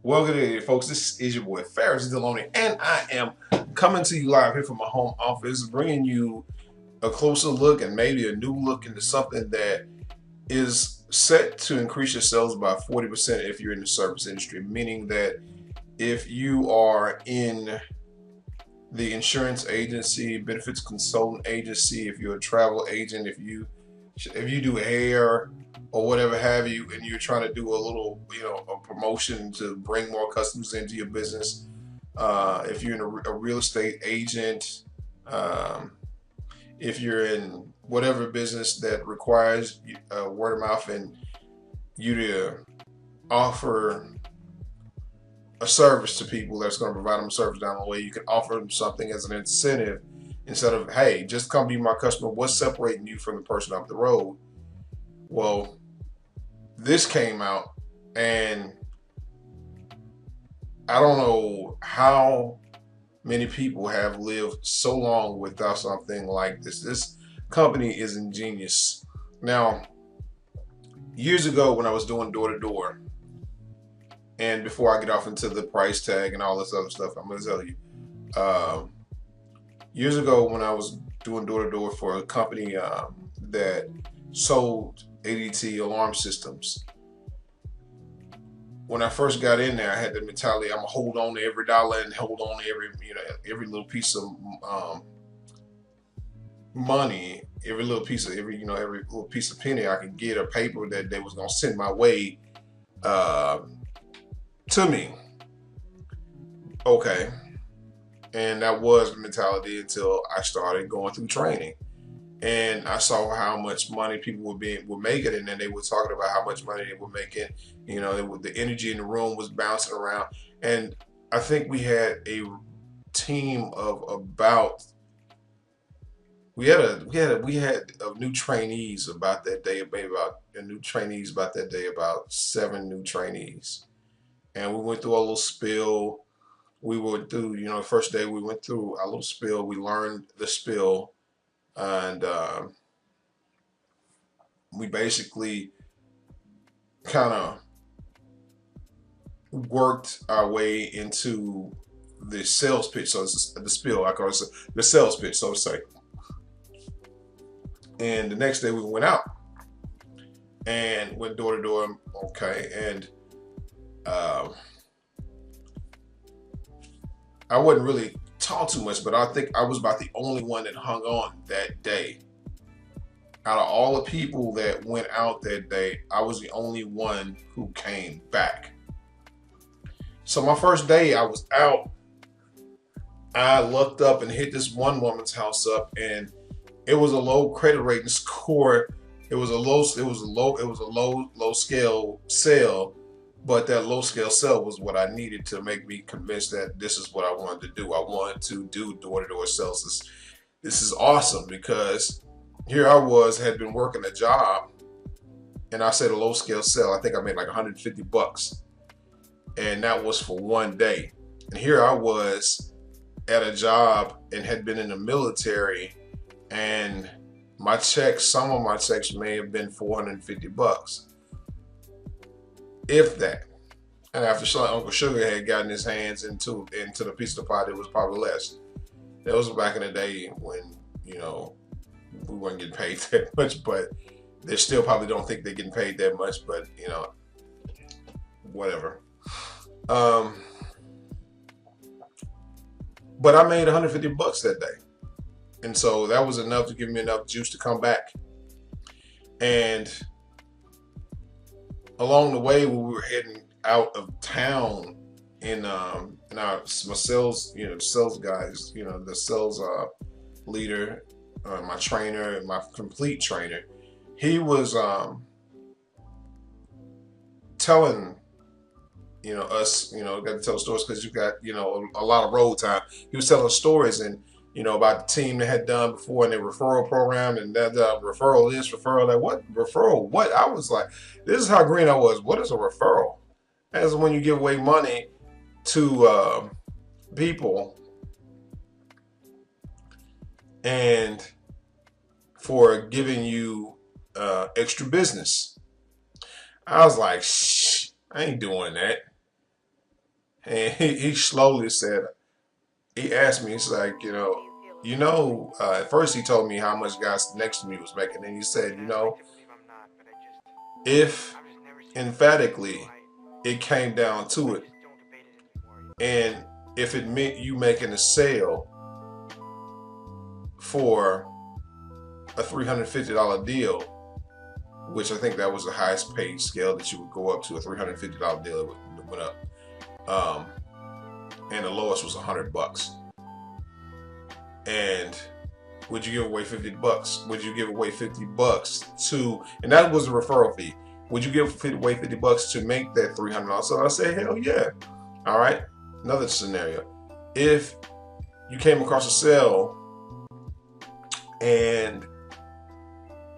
Well, good day, folks. This is your boy Ferris Deloney, and I am coming to you live here from my home office, bringing you a closer look and maybe a new look into something that is set to increase your sales by 40% if you're in the service industry. Meaning that if you are in the insurance agency, benefits consultant agency, if you're a travel agent, if you do hair or whatever have you, and you're trying to do a little, a promotion to bring more customers into your business. If you're in a real estate agent, um, if you're in whatever business that requires word of mouth and you to offer a service to people that's going to provide them a service down the way, you can offer them something as an incentive instead of, hey, just come be my customer. What's separating you from the person up the road? Well, this came out, and I don't know how many people have lived so long without something like this. This company is ingenious. Now, years ago when I was doing door to door, and before I get off into the price tag and all this other stuff, I'm going to tell you. Um, Years ago when I was doing door to door for a company that sold ADT alarm systems, when I first got in there, I had the mentality I'm gonna hold on to every dollar and hold on to every little piece of um, money, every little piece of penny I could get, a paper that they was gonna send my way uh, to me. Okay, and that was the mentality until I started going through training. And I saw how much money people were making, and then they were talking about how much money they were making. The energy in the room was bouncing around, and I think we had a team of about we had new trainees about that day, maybe about new trainees about that day, about seven new trainees, and we went through a little spill. We went through, the first day we went through a little spill. We learned the spill, and we basically kind of worked our way into the sales pitch. So it's the spill, I call it the sales pitch, so to say. And the next day we went out and went door to door. Okay, and um, I wasn't really taught too much, but I think I was about the only one that hung on that day. Out of all the people that went out that day, I was the only one who came back. So my first day I was out, I looked up and hit this one woman's house up, and it was a low credit rating score. It was a low scale sale, but that low scale sale was what I needed to make me convinced that this is what I wanted to do. I wanted to do door to door sales. This is awesome because here I was, had been working a job, and I said a low scale sale. I think I made like $150, and that was for one day. And here I was at a job and had been in the military, and some of my checks may have been $450, if that. And after Uncle Sugar had gotten his hands into the piece of the pot, it was probably less. That was back in the day when we weren't getting paid that much, but they still probably don't think they're getting paid that much. But whatever. Um, but I made $150 that day. And so that was enough to give me enough juice to come back. And along the way, when we were heading out of town, my sales, sales guys, the sales leader, my trainer, my complete trainer, he was telling us, got to tell stories because you got, a lot of road time. He was telling stories and, about the team that had done before and their referral program and that referral this, referral that. What referral? What? I was like, this is how green I was. What is a referral? That's when you give away money to people and for giving you extra business. I was like, shh, I ain't doing that. And he slowly said, he asked me, he's like, at first he told me how much guys next to me was making. And he said, if emphatically it came down to it, and if it meant you making a sale for a $350 deal, which I think that was the highest paid scale that you would go up to, a $350 deal that went up. And the lowest was $100. And would you give away $50? Would you give away $50 to, and that was a referral fee. Would you give away $50 to make that $300? So I said, hell yeah. All right. Another scenario. If you came across a sale and,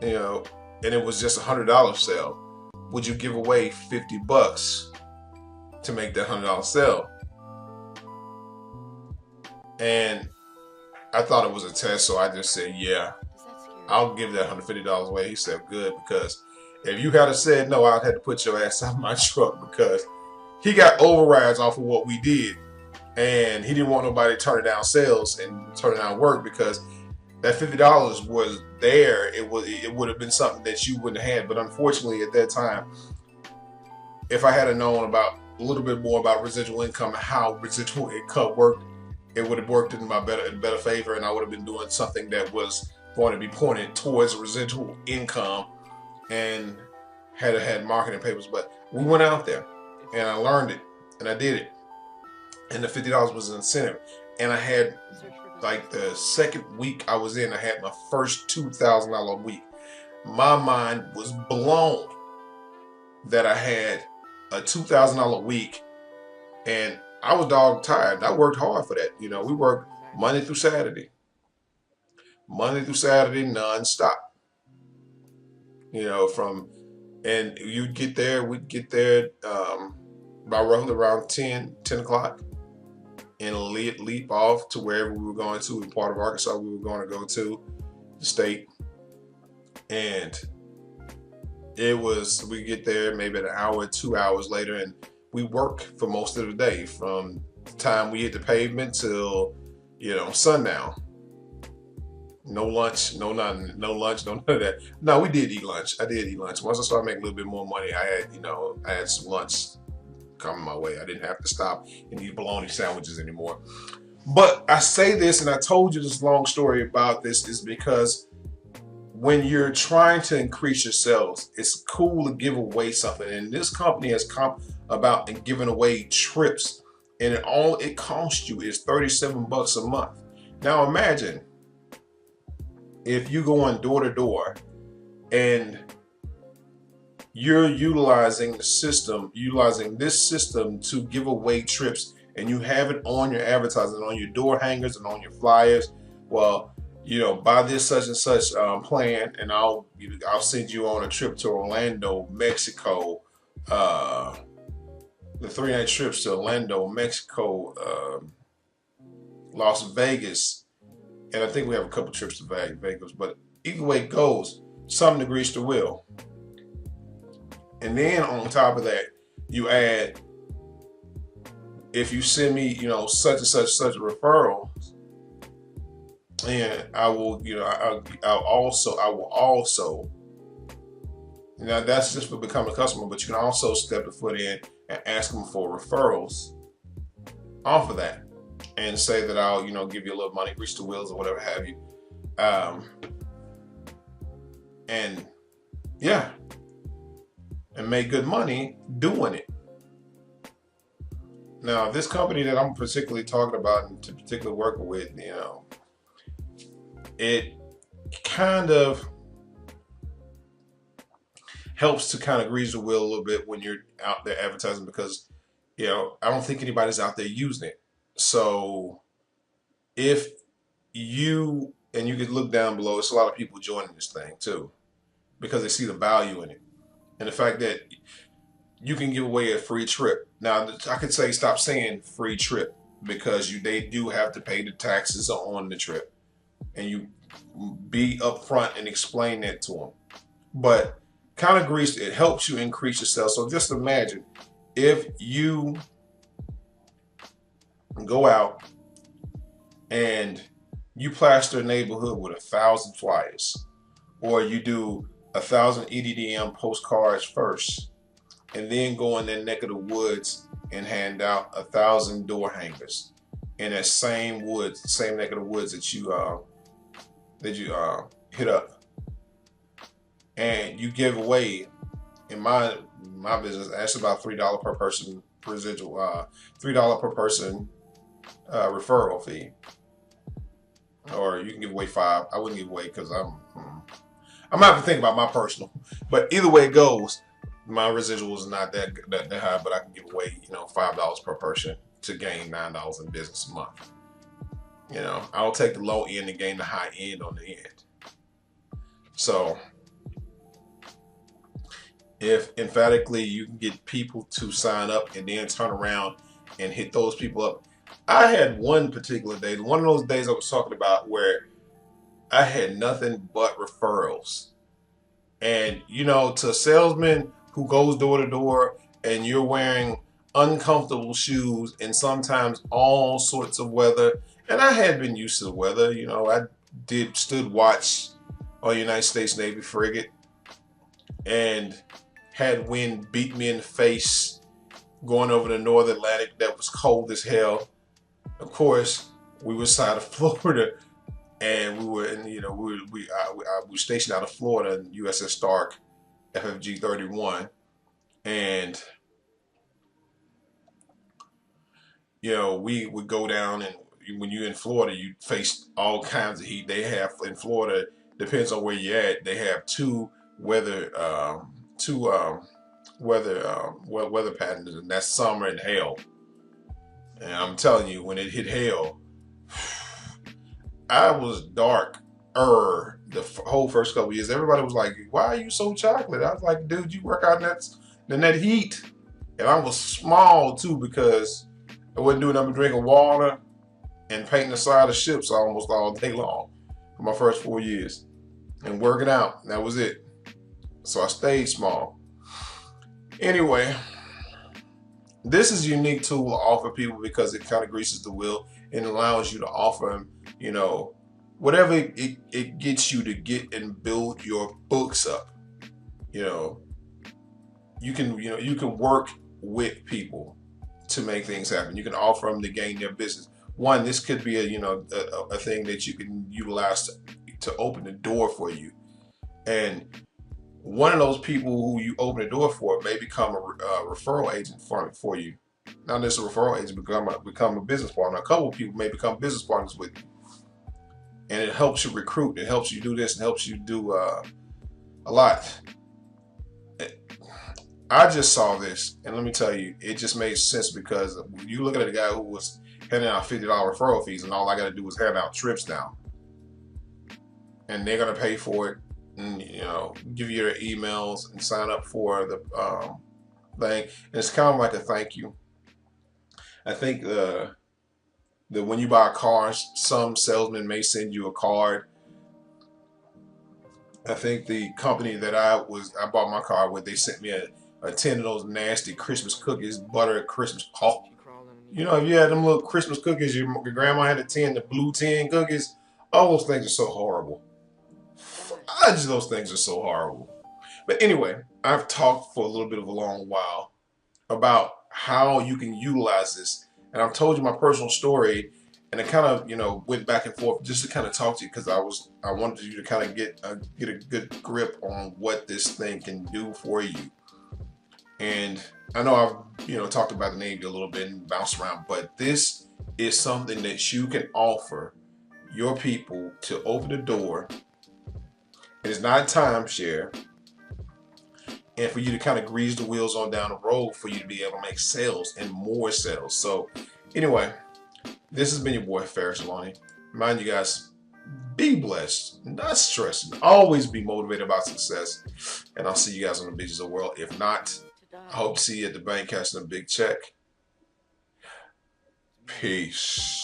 and it was just $100 sale, would you give away $50 to make that $100 sale? And I thought it was a test, so I just said, yeah, I'll give that $150 away. He said, good, because if you had said no, I'd have to put your ass out of my truck, because he got overrides off of what we did. And he didn't want nobody turning down sales and turning down work, because that $50 was there. It would have been something that you wouldn't have had. But unfortunately, at that time, if I had known about a little bit more about residual income and how residual income worked, it would have worked in my better favor, and I would have been doing something that was going to be pointed towards residual income, and had marketing papers. But we went out there, and I learned it, and I did it, and the $50 was an incentive. And I had, like, the second week I was in, I had my first $2,000 week. My mind was blown that I had a $2,000 week, and I was dog tired. I worked hard for that. We worked Monday through Saturday nonstop. And we'd get there by roughly around 10 o'clock, and leap off to wherever we were going to. In part of Arkansas we were going to go to, the state. And we get there maybe an hour, 2 hours later, and we work for most of the day, from the time we hit the pavement till, sundown. No lunch, no nothing, no lunch, no none of that. No, we did eat lunch. I did eat lunch. Once I started making a little bit more money, I had some lunch coming my way. I didn't have to stop and eat bologna sandwiches anymore. But I say this, and I told you this long story about this, is because when you're trying to increase your sales, it's cool to give away something. And this company has come about and giving away trips, and all it costs you is $37 a month. Now imagine if you go on door to door and you're utilizing this system to give away trips, and you have it on your advertising, on your door hangers and on your flyers. Well, buy this such and such plan, and I'll send you on a trip to Orlando, Mexico. The 3-night trips to Orlando, Mexico, Las Vegas, and I think we have a couple trips to Vegas. But either way it goes, something to grease the wheel. And then on top of that, you add, if you send me, such and such a referral, and I will also, now that's just for becoming a customer, but you can also step the foot in and ask them for referrals off of that, and say that I'll, give you a little money, grease the wheels or whatever have you. And yeah, and make good money doing it. Now, this company that I'm particularly talking about and particularly working with, it kind of helps to kind of grease the wheel a little bit when you're out there advertising, because, I don't think anybody's out there using it. So if you could look down below, it's a lot of people joining this thing too, because they see the value in it. And the fact that you can give away a free trip. Now, I could say stop saying free trip, because they do have to pay the taxes on the trip, and you be upfront and explain that to them. But kind of grease, it helps you increase your sales. So just imagine if you go out and you plaster a neighborhood with 1,000 flyers, or you do 1,000 EDDM postcards first, and then go in that neck of the woods and hand out 1,000 door hangers in that same woods, same neck of the woods that you hit up, and you give away in my business. That's about $3 per person residual, $3 per person referral fee, or you can give away 5. I wouldn't give away because I'm gonna have to think about my personal. But either way it goes, my residuals is not that high, but I can give away $5 per person to gain $9 in business a month. I'll take the low end and gain the high end on the end. So if emphatically you can get people to sign up and then turn around and hit those people up. I had one particular day, one of those days I was talking about, where I had nothing but referrals. And to a salesman who goes door to door and you're wearing uncomfortable shoes and sometimes all sorts of weather, and I had been used to the weather. I stood watch on United States Navy frigate and had wind beat me in the face going over the North Atlantic that was cold as hell. Of course, we were south of Florida, and we were in, we were stationed out of Florida in USS Stark, FFG 31, and we would go down, and when you're in Florida, you face all kinds of heat. They have in Florida, depends on where you're at. They have two weather patterns, and that's summer and hail. And I'm telling you, when it hit hail, I was dark the whole first couple of years. Everybody was like, "Why are you so chocolate?" I was like, "Dude, you work out in that heat." And I was small too, because I wasn't doing nothing but drinking water and painting the side of ships almost all day long for my first 4 years and working out. And that was it. So I stayed small. Anyway, this is a unique tool to offer people because it kind of greases the wheel and allows you to offer them, whatever it gets you to get and build your books up. You can work with people to make things happen. You can offer them to gain their business. One, this could be a thing that you can utilize to open the door for you. And one of those people who you open the door for may become a referral agent for you. Not just a referral agent, become a business partner. A couple of people may become business partners with you. And it helps you recruit. It helps you do this. It helps you do a lot. I just saw this, and let me tell you, it just made sense, because you look at a guy who was handing out $50 referral fees, and all I got to do is hand out trips now. And they're going to pay for it. And, give you their emails and sign up for the thing. And it's kind of like a thank you. I think that when you buy cars, some salesmen may send you a card. I think the company that I bought my car with, they sent me a 10 of those nasty Christmas cookies, buttered Christmas coffee. If you had them little Christmas cookies, your grandma had a 10, the blue 10 cookies. All those things are so horrible. Those things are so horrible. But anyway, I've talked for a little bit of a long while about how you can utilize this. And I've told you my personal story, and I kind of, went back and forth just to kind of talk to you, because I wanted you to kind of get a good grip on what this thing can do for you. And I know I've, talked about the Navy a little bit and bounced around, but this is something that you can offer your people to open the door. It is not a timeshare, and for you to kind of grease the wheels on down the road for you to be able to make sales and more sales. So anyway, this has been your boy Ferris Lonnie. Mind you guys, be blessed, not stressed, always be motivated about success. And I'll see you guys on the beaches of the world. If not, I hope to see you at the bank cashing a big check. Peace.